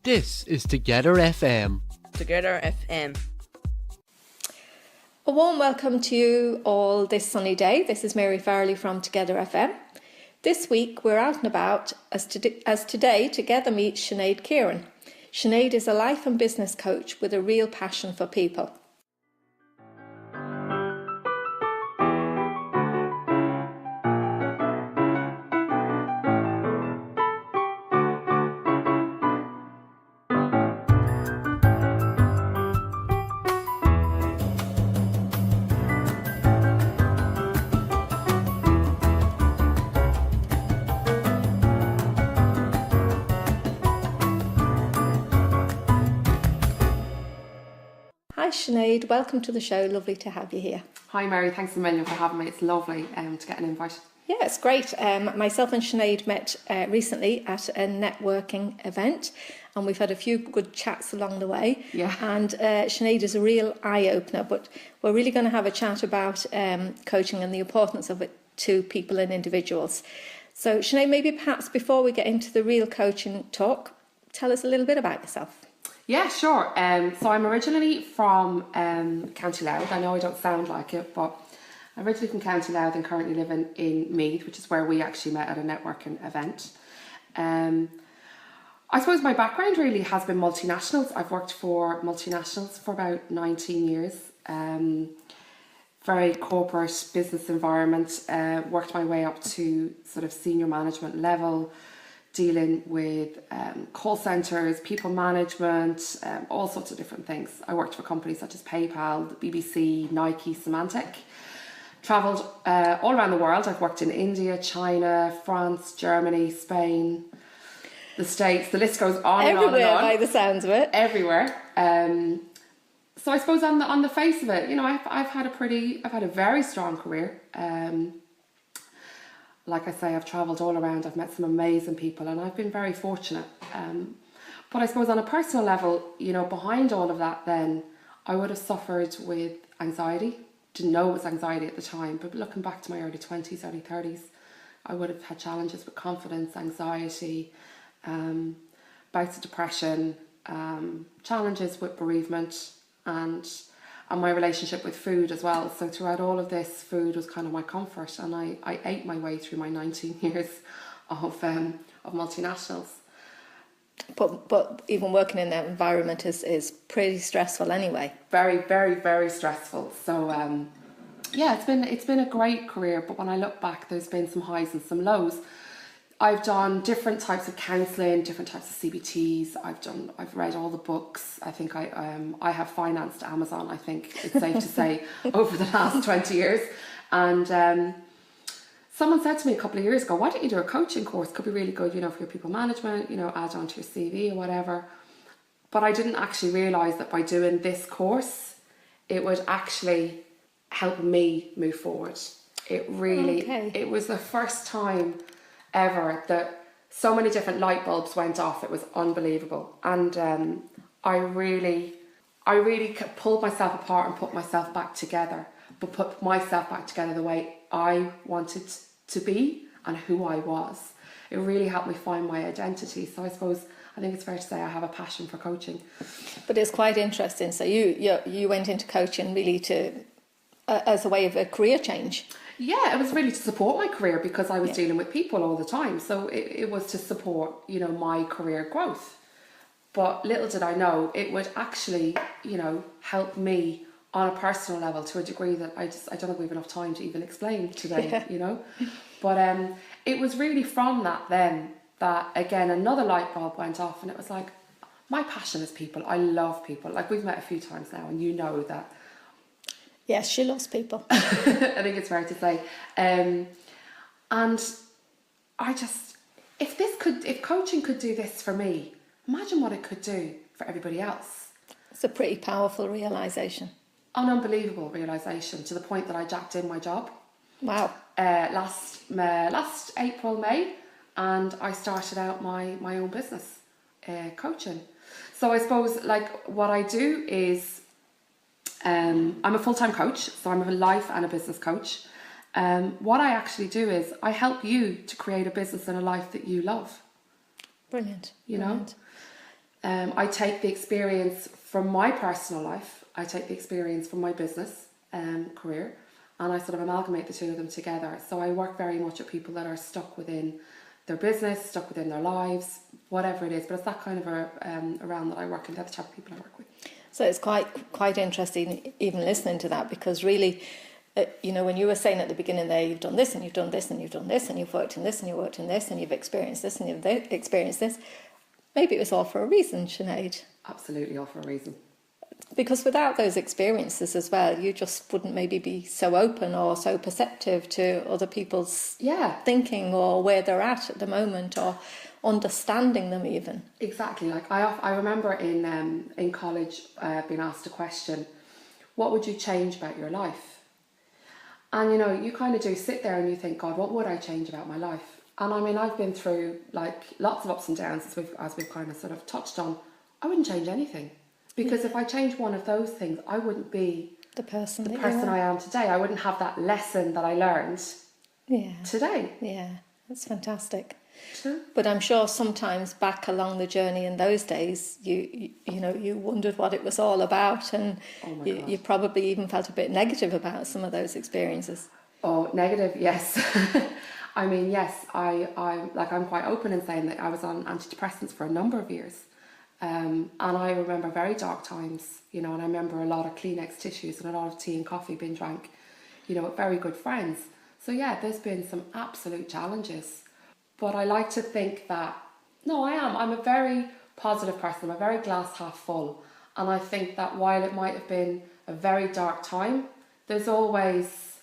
This is Together FM. Together FM. A warm welcome to you all this sunny day. This is Mary Farley from Together FM. This week we're out and about as today together meets Sinead Kieran. Sinead is a life and business coach with a real passion for people. Hi Sinead, welcome to the show. Lovely to have you here. Hi Mary, thanks a million for having me. It's lovely to get an invite. Yeah, it's great. Myself and Sinead met recently at a networking event, and we've had a few good chats along the way. Yeah. And Sinead is a real eye-opener, but we're really going to have a chat about coaching and the importance of it to people and individuals. So Sinead, maybe perhaps before we get into the real coaching talk, tell us a little bit about yourself. Yeah, sure. So I'm originally from County Louth. I know I don't sound like it, but I'm originally from County Louth and currently living in Meath, which is where we actually met at a networking event. I suppose my background really has been multinationals. I've worked for multinationals for about 19 years. Very corporate business environment. Worked my way up to sort of senior management level, dealing with call centres, people management, all sorts of different things. I worked for companies such as PayPal, the BBC, Nike, Symantec. Travelled all around the world. I've worked in India, China, France, Germany, Spain, the States. The list goes on and on and on. Everywhere by the sounds of it. Everywhere. So I suppose on the face of it, you know, I've had a very strong career. Like I say, I've travelled all around, I've met some amazing people and I've been very fortunate. But I suppose on a personal level, you know, behind all of that then, I would have suffered with anxiety. Didn't know it was anxiety at the time, but looking back to my early 20s, early 30s, I would have had challenges with confidence, anxiety, bouts of depression, challenges with bereavement and my relationship with food as well. So throughout all of this, food was kind of my comfort, and I ate my way through my 19 years of multinationals. But even working in that environment is pretty stressful anyway. Very, very, very stressful. So yeah, it's been a great career, but when I look back, there's been some highs and some lows. I've done different types of counselling, different types of CBTs. I've read all the books. I think I have financed Amazon, I think it's safe to say, over the last 20 years. And someone said to me a couple of years ago, why don't you do a coaching course? Could be really good, you know, for your people management, you know, add on to your CV or whatever. But I didn't actually realise that by doing this course, it would actually help me move forward. It was the first time ever that so many different light bulbs went off. It was unbelievable. And I really pulled myself apart and put myself back together, but put myself back together the way I wanted to be and who I was. It really helped me find my identity. So I think it's fair to say I have a passion for coaching. But it's quite interesting. So you went into coaching really as a way of a career change. Yeah, it was really to support my career because I was dealing with people all the time. So it was to support, you know, my career growth. But little did I know, it would actually, you know, help me on a personal level to a degree that I don't think we have enough time to even explain today, you know. But it was really from that then that, again, another light bulb went off, and it was like, my passion is people. I love people. Like, we've met a few times now, and you know that. Yes, she loves people. I think it's fair to say. And I just, if coaching could do this for me, imagine what it could do for everybody else. It's a pretty powerful realisation. An unbelievable realisation, to the point that I jacked in my job. Wow. Last April, May, and I started out my own business, coaching. So I suppose, like, what I do is, I'm a full-time coach, so I'm a life and a business coach. What I actually do is I help you to create a business and a life that you love. Brilliant. You know? I take the experience from my personal life, I take the experience from my business career, and I sort of amalgamate the two of them together. So I work very much with people that are stuck within their business, stuck within their lives, whatever it is. But it's that kind of a realm that I work in, that's the type of people I work with. So it's quite interesting even listening to that, because really, you know, when you were saying at the beginning there, you've done this and you've done this and you've done this and you've worked in this and you've worked in this and you've experienced this and you've experienced this, maybe it was all for a reason, Sinead. Absolutely all for a reason. Because without those experiences as well, you just wouldn't maybe be so open or so perceptive to other people's thinking or where they're at the moment, or understanding them even. Exactly. Like I remember in college being asked a question, what would you change about your life? And you know, you kind of do sit there and you think, God, what would I change about my life? And I mean, I've been through like lots of ups and downs as we've kind of sort of touched on. I wouldn't change anything, because if I changed one of those things, I wouldn't be the person I am today. I wouldn't have that lesson that I learned today. Yeah, that's fantastic. Sure. But I'm sure sometimes back along the journey in those days, you know, you wondered what it was all about, and you probably even felt a bit negative about some of those experiences. Oh, negative, yes. I mean, yes, I'm quite open in saying that I was on antidepressants for a number of years. And I remember very dark times, you know, and I remember a lot of Kleenex tissues and a lot of tea and coffee being drank, you know, with very good friends. So yeah, there's been some absolute challenges. But I like to think that, no, I'm a very positive person. I'm a very glass half full. And I think that while it might have been a very dark time, there's always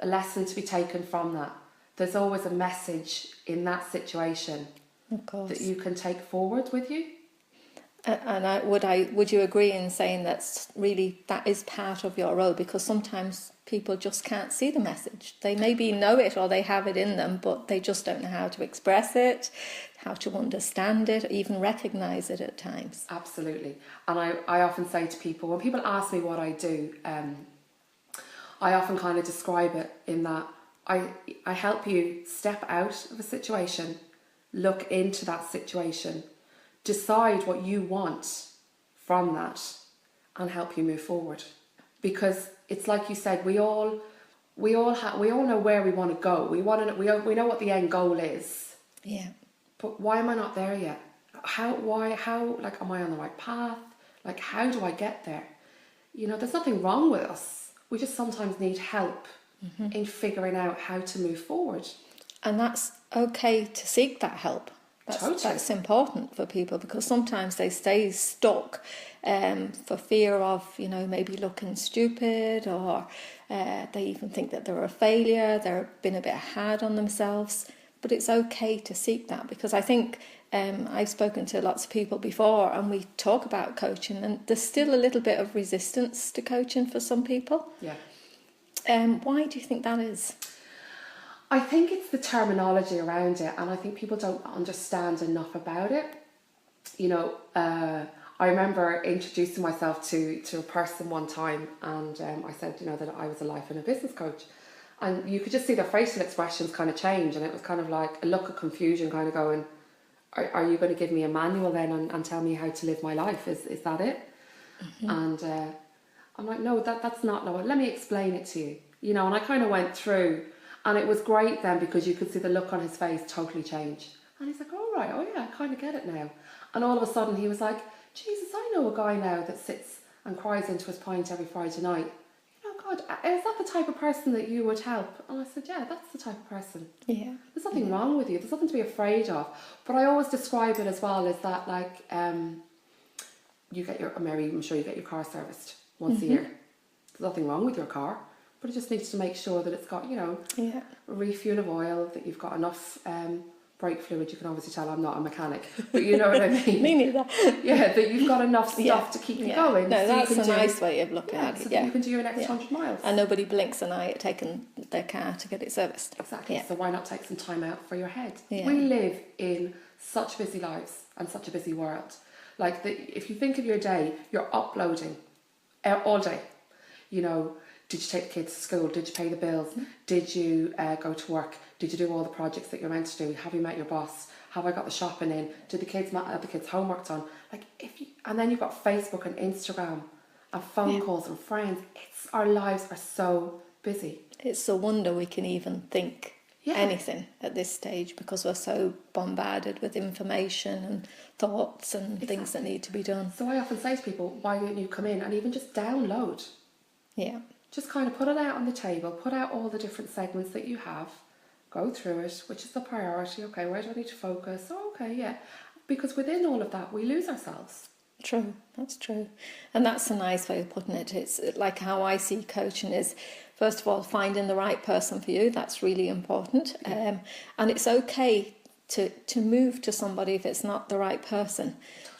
a lesson to be taken from that. There's always a message in that situation that you can take forward with you. And would you agree in saying that is part of your role? Because sometimes people just can't see the message. They maybe know it or they have it in them, but they just don't know how to express it, how to understand it, even recognise it at times. Absolutely. And I often say to people, when people ask me what I do, I often kind of describe it in that I help you step out of a situation, look into that situation, decide what you want from that, and help you move forward. Because it's like you said, we all know where we want to go. We know what the end goal is. Yeah. But why am I not there yet? How like, am I on the right path? Like, how do I get there? You know, there's nothing wrong with us. We just sometimes need help in figuring out how to move forward. And that's okay to seek that help. That's important for people, because sometimes they stay stuck for fear of, you know, maybe looking stupid, or they even think that they're a failure, they're being a bit hard on themselves. But it's okay to seek that, because I think I've spoken to lots of people before and we talk about coaching, and there's still a little bit of resistance to coaching for some people. Yeah. Why do you think that is? I think it's the terminology around it, and I think people don't understand enough about it. You know, I remember introducing myself to a person one time, and I said, you know, that I was a life and a business coach. And you could just see their facial expressions kind of change, and it was kind of like a look of confusion, kind of going, are you going to give me a manual then and tell me how to live my life? Is that it? Mm-hmm. And I'm like, no, that's not, no, let me explain it to you. You know, and I kind of went through, and it was great then, because you could see the look on his face totally change. And he's like, all right, oh yeah, I kind of get it now. And all of a sudden he was like, Jesus, I know a guy now that sits and cries into his pint every Friday night. You know, God, is that the type of person that you would help? And I said, yeah, that's the type of person. Yeah. There's nothing wrong with you. There's nothing to be afraid of. But I always describe it as well as that, like, you get your, I'm sure you get your car serviced once a year. There's nothing wrong with your car, but it just needs to make sure that it's got, you know, a refuel of oil, that you've got enough brake fluid. You can obviously tell I'm not a mechanic, but you know what I mean. Me neither. Yeah, that you've got enough stuff to keep you going. No, so that's a nice way of looking at it. So that you can do your next 100 miles. And nobody blinks an eye at taking their car to get it serviced. Exactly. Yeah. So why not take some time out for your head? Yeah. We live in such busy lives and such a busy world. Like, if you think of your day, you're uploading all day. You know, did you take the kids to school? Did you pay the bills? Did you go to work? Did you do all the projects that you're meant to do? Have you met your boss? Have I got the shopping in? Did the kids have the kids' homework done? Like and then you've got Facebook and Instagram and phone calls and friends. Our lives are so busy. It's a wonder we can even think anything at this stage, because we're so bombarded with information and thoughts and things that need to be done. So I often say to people, why don't you come in and even just download? Yeah. Just kind of put it out on the table, put out all the different segments that you have, go through it, which is the priority, okay, where do I need to focus? Oh, okay, yeah. Because within all of that, we lose ourselves. True, that's true. And that's a nice way of putting it. It's like how I see coaching is, first of all, finding the right person for you. That's really important. And it's okay to move to somebody if it's not the right person.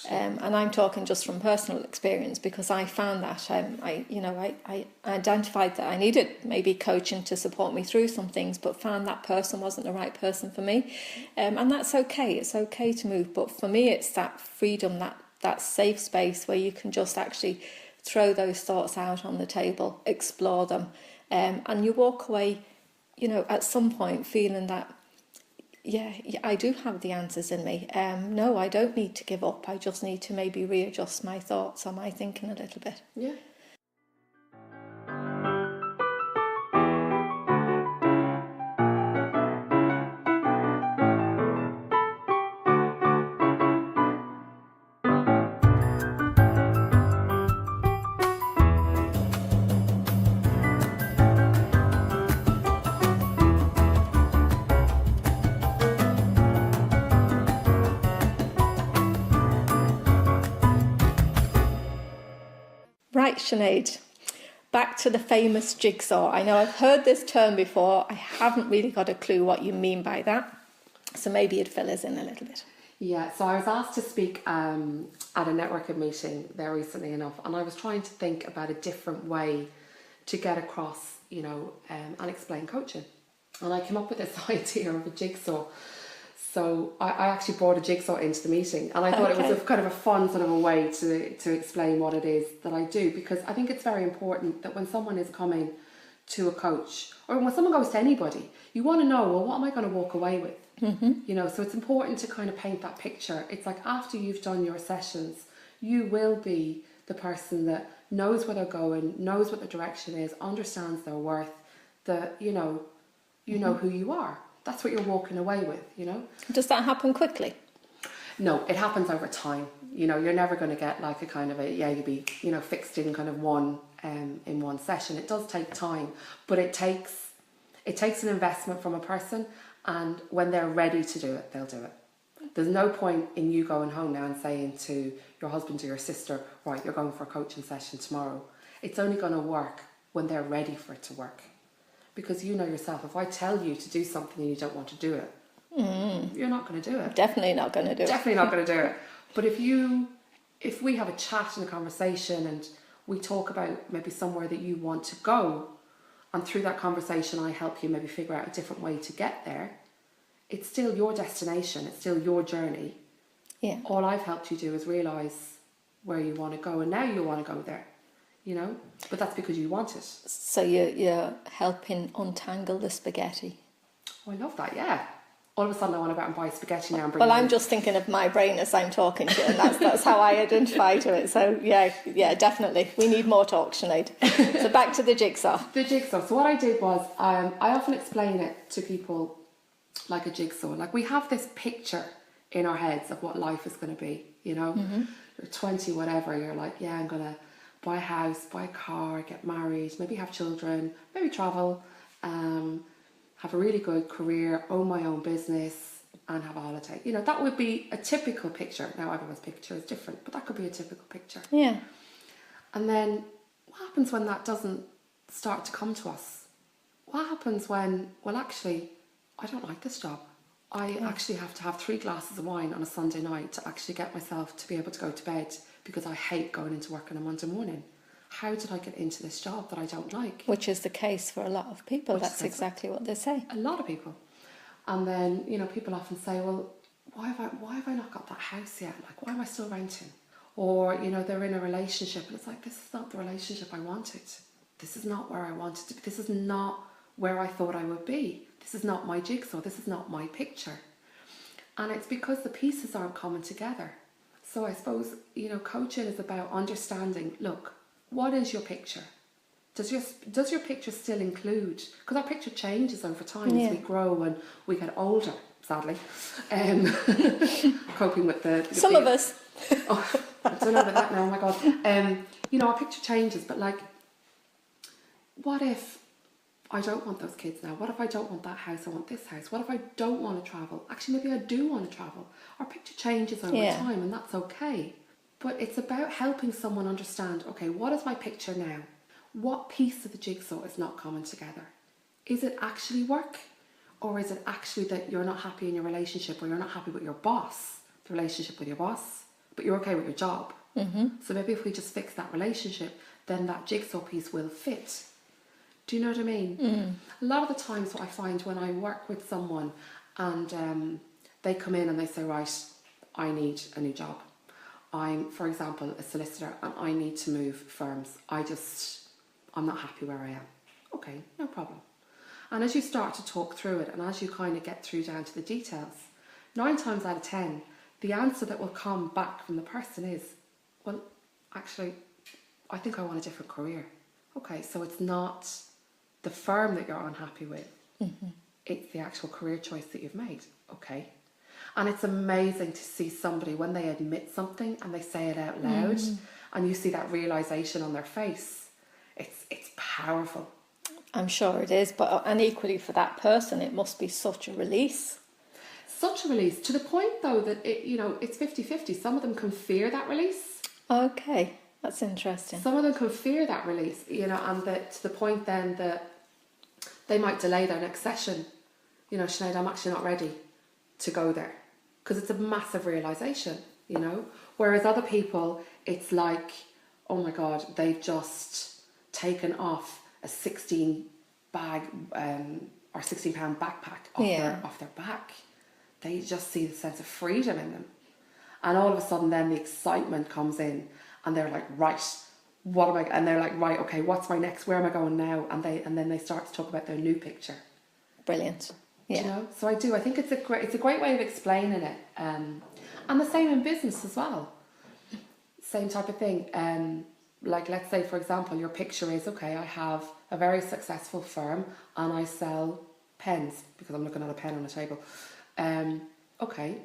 And I'm talking just from personal experience, because I found that I identified that I needed maybe coaching to support me through some things, but found that person wasn't the right person for me. And that's okay. It's okay to move. But for me, it's that freedom, that safe space where you can just actually throw those thoughts out on the table, explore them, and you walk away, at some point feeling that, yeah, I do have the answers in me. No, I don't need to give up. I just need to maybe readjust my thoughts or my thinking a little bit. Yeah. Right, Sinead, back to the famous jigsaw. I know I've heard this term before. I haven't really got a clue what you mean by that. So maybe you'd fill us in a little bit. Yeah, so I was asked to speak at a networking meeting there recently enough, and I was trying to think about a different way to get across, and explain coaching. And I came up with this idea of a jigsaw. So I actually brought a jigsaw into the meeting, and I thought it was a kind of a fun sort of a way to explain what it is that I do, because I think it's very important that when someone is coming to a coach, or when someone goes to anybody, you want to know, well, what am I going to walk away with? Mm-hmm. So it's important to kind of paint that picture. It's like after you've done your sessions, you will be the person that knows where they're going, knows what the direction is, understands their worth, that you know who you are. That's what you're walking away with, Does that happen quickly? No, it happens over time. You're never going to get like a kind of you'll be, fixed in kind of one in one session. It does take time, but it takes an investment from a person, and when they're ready to do it, they'll do it. There's no point in you going home now and saying to your husband or your sister, right, you're going for a coaching session tomorrow. It's only going to work when they're ready for it to work. Because you know yourself, if I tell you to do something and you don't want to do it, you're not going to do it. Definitely not going to do it. Definitely not going to do it. But if we have a chat and a conversation and we talk about maybe somewhere that you want to go, and through that conversation I help you maybe figure out a different way to get there, it's still your destination, it's still your journey. Yeah. All I've helped you do is realise where you want to go, and now you want to go there. But that's because you want it. So you're helping untangle the spaghetti. Oh, I love that, yeah. All of a sudden I want to go out and buy spaghetti now and bring Well, I'm just thinking of my brain as I'm talking to you, and that's how I identify to it. So yeah, definitely. We need more talk, Sinead. So back to the jigsaw. The jigsaw. So what I did was, I often explain it to people like a jigsaw. Like we have this picture in our heads of what life is going to be, Mm-hmm. You're 20, whatever, you're like, yeah, I'm going to buy a house, buy a car, get married, maybe have children, maybe travel, have a really good career, own my own business, and have a holiday. That would be a typical picture. Now, everyone's picture is different, but that could be a typical picture. Yeah. And then what happens when that doesn't start to come to us? What happens when, well, actually, I don't like this job. I actually have to have 3 glasses of wine on a Sunday night to actually get myself to be able to go to bed, because I hate going into work on a Monday morning. How did I get into this job that I don't like? Which is the case for a lot of people. That's exactly what they say. A lot of people. And then, people often say, well, why have I not got that house yet? Like, why am I still renting? Or, they're in a relationship and it's like, this is not the relationship I wanted. This is not where I wanted to be. This is not where I thought I would be. This is not my jigsaw. This is not my picture. And it's because the pieces aren't coming together. So I suppose, coaching is about understanding, look, what is your picture? Does your picture still include, because our picture changes over time as we grow and we get older, sadly. Coping with the Some of us. Oh, I don't know about that now, oh my God. Our picture changes, but like, what if I don't want those kids now? What if I don't want that house? I want this house. What if I don't want to travel? Actually, maybe I do want to travel. Our picture changes over time, and that's okay. But it's about helping someone understand, okay, what is my picture now? What piece of the jigsaw is not coming together? Is it actually work? Or is it actually that you're not happy in your relationship, or you're not happy with your boss, the relationship with your boss, but you're okay with your job? So maybe if we just fix that relationship, then that jigsaw piece will fit. Do you know what I mean? A lot of the times what I find when I work with someone and they come in and they say, right, I need a new job. I'm, for example, a solicitor and I need to move firms. I'm not happy where I am. Okay, no problem. And as you start to talk through it and as you kind of get through down to the details, 9 times out of 10, the answer that will come back from the person is, well, actually, I think I want a different career. Okay, so it's not the firm that you're unhappy with. It's the actual career choice that you've made. Okay. And it's amazing to see somebody when they admit something and they say it out loud and you see that realisation on their face. It's powerful. I'm sure it is, and equally for that person, it must be such a release. Such a release, to the point though that it's 50-50. Some of them can fear that release. Okay, that's interesting. Some of them can fear that release, and that to the point then that they might delay their next session. Sinead, I'm actually not ready to go there, because it's a massive realisation, Whereas other people, it's like, oh my God, they've just taken off a 16 bag or 16 pound backpack off their back. They just see the sense of freedom in them, and all of a sudden then the excitement comes in and they're like, right, what am I, and they're like, right, okay, what's my next, where am I going now? And then they start to talk about their new picture. Brilliant. Yeah. So I think it's a great way of explaining it, and the same in business as well. Same type of thing. Like, let's say, for example, your picture is, okay, I have a very successful firm and I sell pens, because I'm looking at a pen on the table. Okay,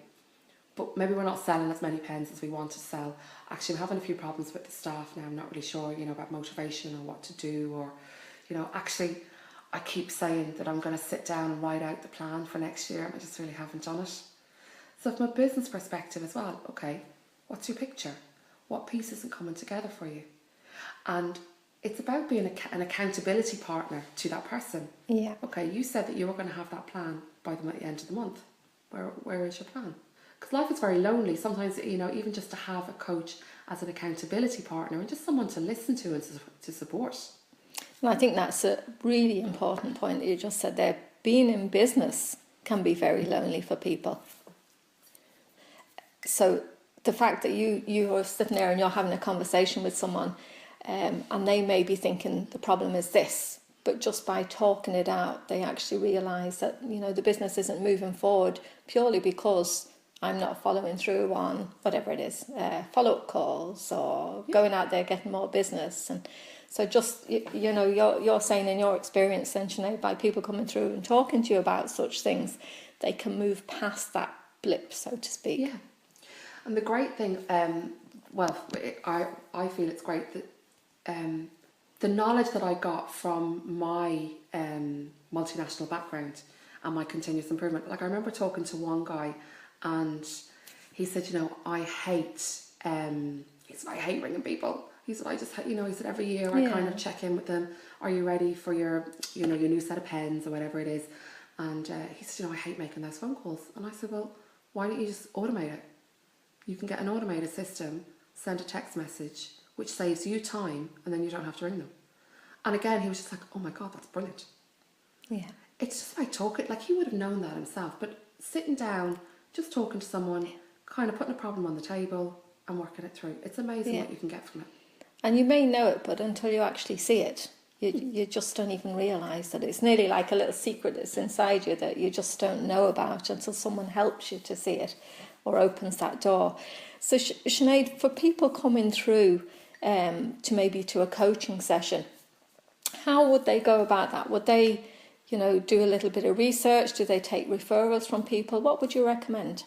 but maybe we're not selling as many pens as we want to sell. Actually, I'm having a few problems with the staff now. I'm not really sure, about motivation or what to do, or, actually, I keep saying that I'm going to sit down and write out the plan for next year. I just really haven't done it. So from a business perspective as well, okay, what's your picture? What piece isn't coming together for you? And it's about being an accountability partner to that person. Yeah. Okay, you said that you were going to have that plan by the end of the month. Where is your plan? Because life is very lonely. Sometimes, even just to have a coach as an accountability partner and just someone to listen to and to support. And I think that's a really important point that you just said there. Being in business can be very lonely for people. So the fact that you are sitting there and you're having a conversation with someone, and they may be thinking the problem is this, but just by talking it out, they actually realise that, the business isn't moving forward purely because I'm not following through on whatever it is, follow-up calls or going out there getting more business. And so just, you're saying in your experience then, Sinead, by people coming through and talking to you about such things, they can move past that blip, so to speak. Yeah. And the great thing, I feel it's great that the knowledge that I got from my multinational background and my continuous improvement, like I remember talking to one guy and he said, I hate ringing people. He said, he said every year I kind of check in with them. Are you ready for your new set of pens or whatever it is? And he said, I hate making those phone calls. And I said, well, why don't you just automate it? You can get an automated system, send a text message, which saves you time, and then you don't have to ring them. And again, he was just like, oh my God, that's brilliant. Yeah. It's just like talking, like he would have known that himself, but sitting down, just talking to someone, kind of putting a problem on the table and working it through. It's amazing what you can get from it. And you may know it, but until you actually see it, You just don't even realise that it's nearly like a little secret that's inside you that you just don't know about until someone helps you to see it or opens that door. So Sinead, for people coming through to a coaching session, how would they go about that? Would they, do a little bit of research? Do they take referrals from people? What would you recommend?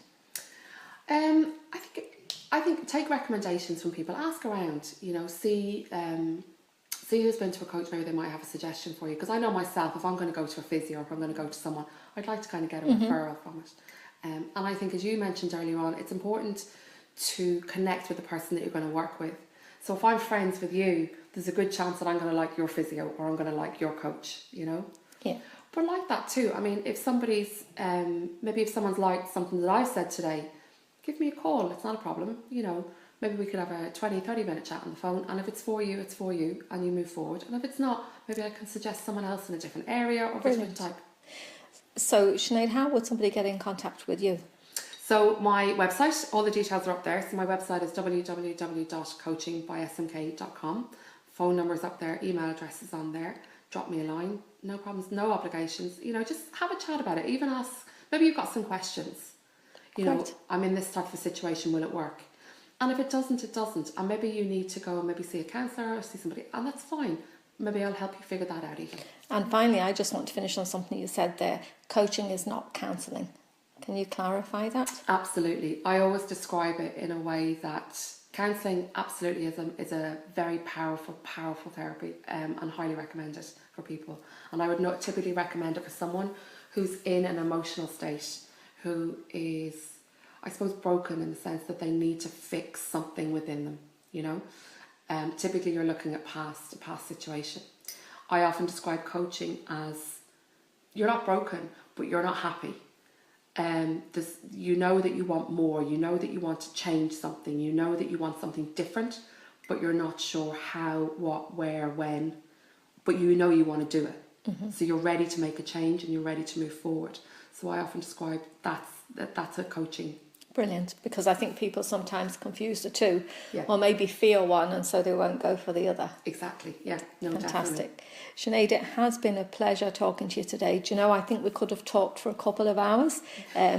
I think take recommendations from people. Ask around. See who's been to a coach. Maybe they might have a suggestion for you. Because I know myself, if I'm going to go to a physio or if I'm going to go to someone, I'd like to kind of get a referral from it. And I think, as you mentioned earlier on, it's important to connect with the person that you're going to work with. So if I'm friends with you, there's a good chance that I'm going to like your physio or I'm going to like your coach, Yeah. But like that too. I mean, if somebody's, maybe if someone's liked something that I've said today, give me a call. It's not a problem. Maybe we could have a 20, 30 minute chat on the phone. And if it's for you, and you move forward. And if it's not, maybe I can suggest someone else in a different area or different type. So, Sinead, how would somebody get in contact with you? So my website, all the details are up there. So my website is www.coachingbysmk.com. Phone number's up there, email address is on there. Drop me a line, no problems, no obligations. Just have a chat about it. Even ask, maybe you've got some questions. I'm in this type of a situation, will it work? And if it doesn't, it doesn't. And maybe you need to go and maybe see a counsellor or see somebody, and that's fine. Maybe I'll help you figure that out even. And finally, I just want to finish on something you said there. Coaching is not counselling. Can you clarify that? Absolutely. I always describe it in a way that counselling absolutely is a very powerful therapy, and highly recommend it for people. And I would not typically recommend it for someone who's in an emotional state, who is, I suppose, broken in the sense that they need to fix something within them, Typically you're looking at a past situation. I often describe coaching as, you're not broken, but you're not happy. You know that you want more, you know that you want to change something, you know that you want something different, but you're not sure how, what, where, when, but you know you want to do it. Mm-hmm. So you're ready to make a change and you're ready to move forward. So I often describe that's a coaching. Brilliant, because I think people sometimes confuse the two, yeah. Or maybe fear one and so they won't go for the other. Exactly, yeah. No, fantastic. Definitely. Sinead, it has been a pleasure talking to you today. Do you know, I think we could have talked for a couple of hours,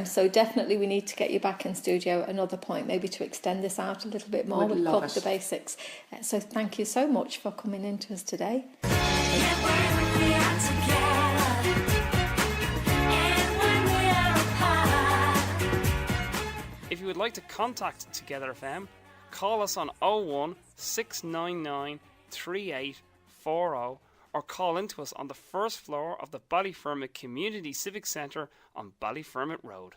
so definitely we need to get you back in studio at another point, maybe to extend this out a little bit more. We've covered the basics. So thank you so much for coming in to us today. If you would like to contact Together FM, call us on 01 699 3840 or call into us on the first floor of the Ballyfermot Community Civic Centre on Ballyfermot Road.